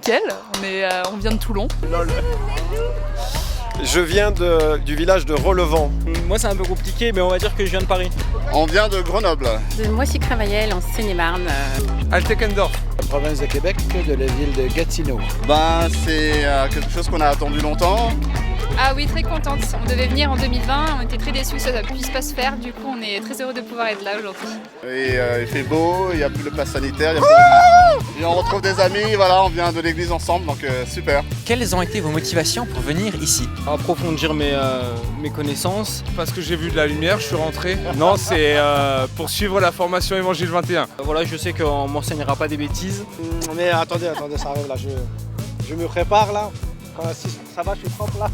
nickel, on vient de Toulon. Je viens du village de Relevant. Moi c'est un peu compliqué, mais on va dire que je viens de Paris. On vient de Grenoble. De Moissy-Cravayel en Seine-et-Marne. Altekendorf. La province de Québec, de la ville de Gatineau. C'est quelque chose qu'on a attendu longtemps. Ah oui, très contente. On devait venir en 2020, on était très déçus que ça ne puisse pas se faire. Du coup, on est très heureux de pouvoir être là aujourd'hui. Et il fait beau, il n'y a plus le pass sanitaire. Et on retrouve des amis, voilà, on vient de l'église ensemble, donc super. Quelles ont été vos motivations pour venir ici ? Approfondir mes connaissances. Parce que j'ai vu de la lumière, je suis rentré. Non, c'est pour suivre la formation Évangile 21. Voilà, je sais qu'on ne m'enseignera pas des bêtises. Mais attendez, ça arrive là, je me prépare là. Ça va, je suis propre là.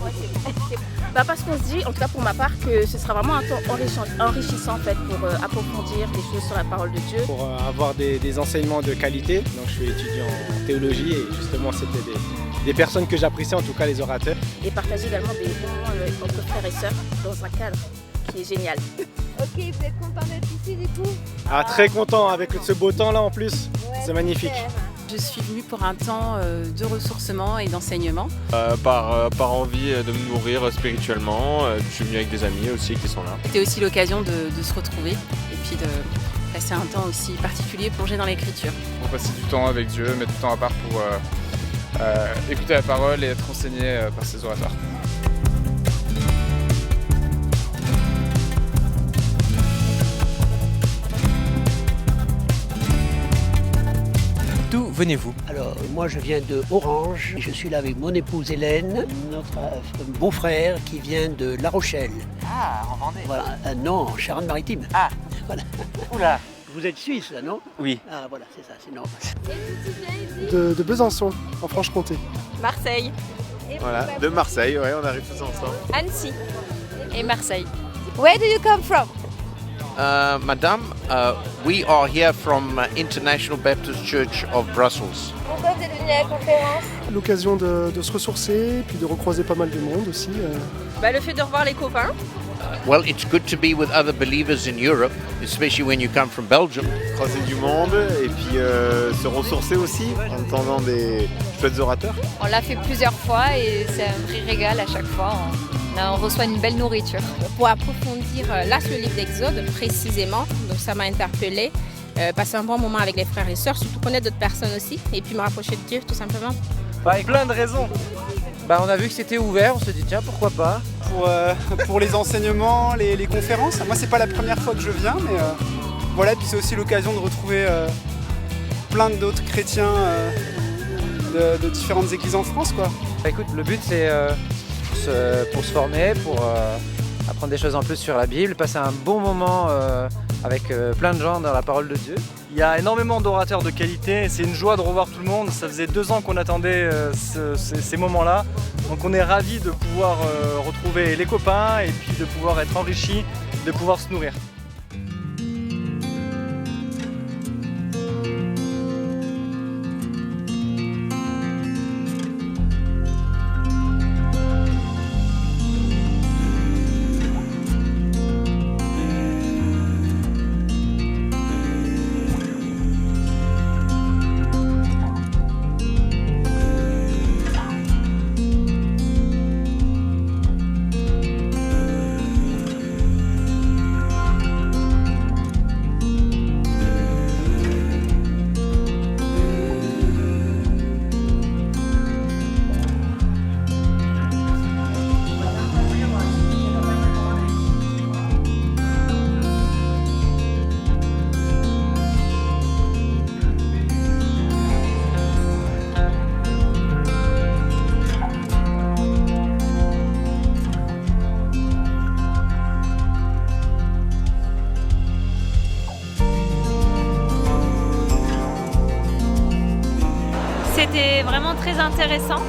Parce qu'on se dit, en tout cas pour ma part, que ce sera vraiment un temps enrichissant en fait, pour approfondir des choses sur la parole de Dieu. Pour avoir des enseignements de qualité. Donc je suis étudiant en théologie et justement c'était des personnes que j'apprécie, en tout cas les orateurs. Et partager également des moments entre frères et sœurs dans un cadre qui est génial. Ok, vous êtes content d'être ici du coup ? Très content avec ce beau temps là en plus, c'est magnifique. Super. Je suis venue pour un temps de ressourcement et d'enseignement. Par envie de me nourrir spirituellement. Je suis venu avec des amis aussi qui sont là. C'était aussi l'occasion de se retrouver et puis de passer un temps aussi particulier plongé dans l'écriture. Pour passer du temps avec Dieu, mettre du temps à part pour écouter la parole et être enseigné par ses orateurs. D'où venez-vous ? Alors, moi je viens de Orange, je suis là avec mon épouse Hélène, notre beau-frère qui vient de La Rochelle. Ah, en Vendée. Voilà, non, en Charente-Maritime. Ah, voilà. Oula. Vous êtes suisse là, non ? Oui. Ah voilà, c'est ça, c'est normal. Et tu viens ici ? De Besançon, en Franche-Comté. Marseille, Et Voilà, vous, de Marseille, ouais, on arrive tous ensemble. Annecy et Marseille. Where do you come from? Madame, we are here from International Baptist Church of Brussels. Pourquoi vous êtes venu à la conférence? L'occasion de se ressourcer, puis de recroiser pas mal de monde aussi. Le fait de revoir les copains. Well, it's good to be with other believers in Europe, especially when you come from Belgium. Croiser du monde et puis se ressourcer aussi en entendant des chouettes orateurs. On l'a fait plusieurs fois et c'est un vrai régal à chaque fois. On reçoit une belle nourriture. Pour approfondir là sur le livre d'Exode précisément, donc ça m'a interpellée. Passer un bon moment avec les frères et sœurs, surtout connaître d'autres personnes aussi, et puis me rapprocher de Dieu tout simplement. Avec plein de raisons. On a vu que c'était ouvert, on s'est dit tiens pourquoi pas. Pour les enseignements, les conférences. Moi c'est pas la première fois que je viens, mais voilà, puis c'est aussi l'occasion de retrouver plein d'autres chrétiens de différentes églises en France, quoi. Écoute, le but c'est pour se former, pour apprendre des choses en plus sur la Bible, passer un bon moment avec plein de gens dans la parole de Dieu. Il y a énormément d'orateurs de qualité, c'est une joie de revoir tout le monde. Ça faisait 2 ans qu'on attendait ces moments-là, donc on est ravis de pouvoir retrouver les copains et puis de pouvoir être enrichis, de pouvoir se nourrir. C'était vraiment très intéressant.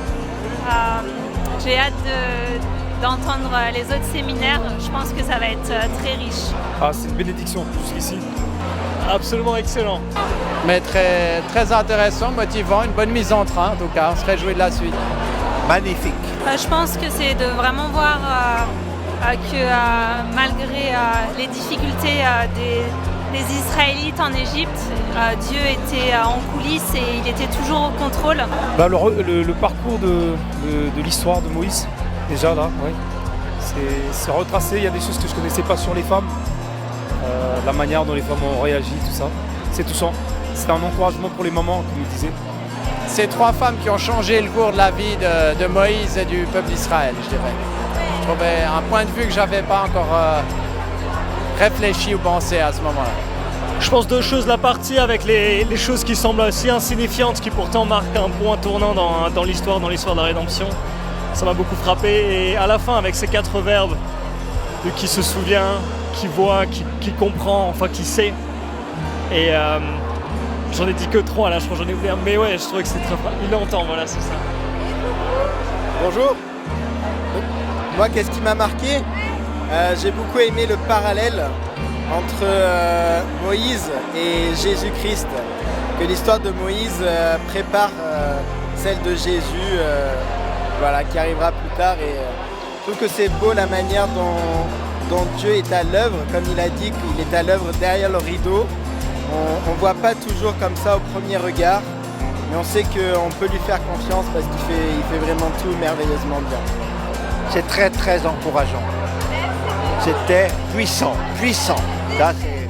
J'ai hâte d'entendre les autres séminaires. Je pense que ça va être très riche. C'est une bénédiction jusqu'ici. Absolument excellent. Mais très, très intéressant, motivant, une bonne mise en train en tout cas, on se réjouit de la suite. Magnifique. Je pense que c'est de vraiment voir que malgré les difficultés les Israélites en Égypte. Dieu était en coulisses et il était toujours au contrôle. Le parcours de l'histoire de Moïse, déjà là, ouais. C'est retracé, il y a des choses que je ne connaissais pas sur les femmes, la manière dont les femmes ont réagi, tout ça. C'est touchant. C'est un encouragement pour les mamans, comme il disait. C'est 3 femmes qui ont changé le cours de la vie de Moïse et du peuple d'Israël, je dirais. Je trouvais un point de vue que je n'avais pas encore réfléchi ou pensé à ce moment-là. Je pense 2 choses. La partie avec les choses qui semblent si insignifiantes, qui pourtant marquent un point tournant dans l'histoire de la rédemption. Ça m'a beaucoup frappé. Et à la fin, avec ces 4 verbes, de qui se souvient, qui voit, qui comprend, enfin qui sait. Et j'en ai dit que 3 là, je crois que j'en ai oublié un. Mais ouais, je trouvais que c'était très frappant. Il entend, voilà, c'est ça. Bonjour. Moi, qu'est-ce qui m'a marqué? J'ai beaucoup aimé le parallèle entre Moïse et Jésus-Christ. Que l'histoire de Moïse prépare celle de Jésus, voilà, qui arrivera plus tard. Et je trouve que c'est beau la manière dont Dieu est à l'œuvre. Comme il a dit qu'il est à l'œuvre derrière le rideau. On ne voit pas toujours comme ça au premier regard, mais on sait qu'on peut lui faire confiance parce qu'il fait vraiment tout merveilleusement bien. C'est très très encourageant. C'était puissant. Là, c'est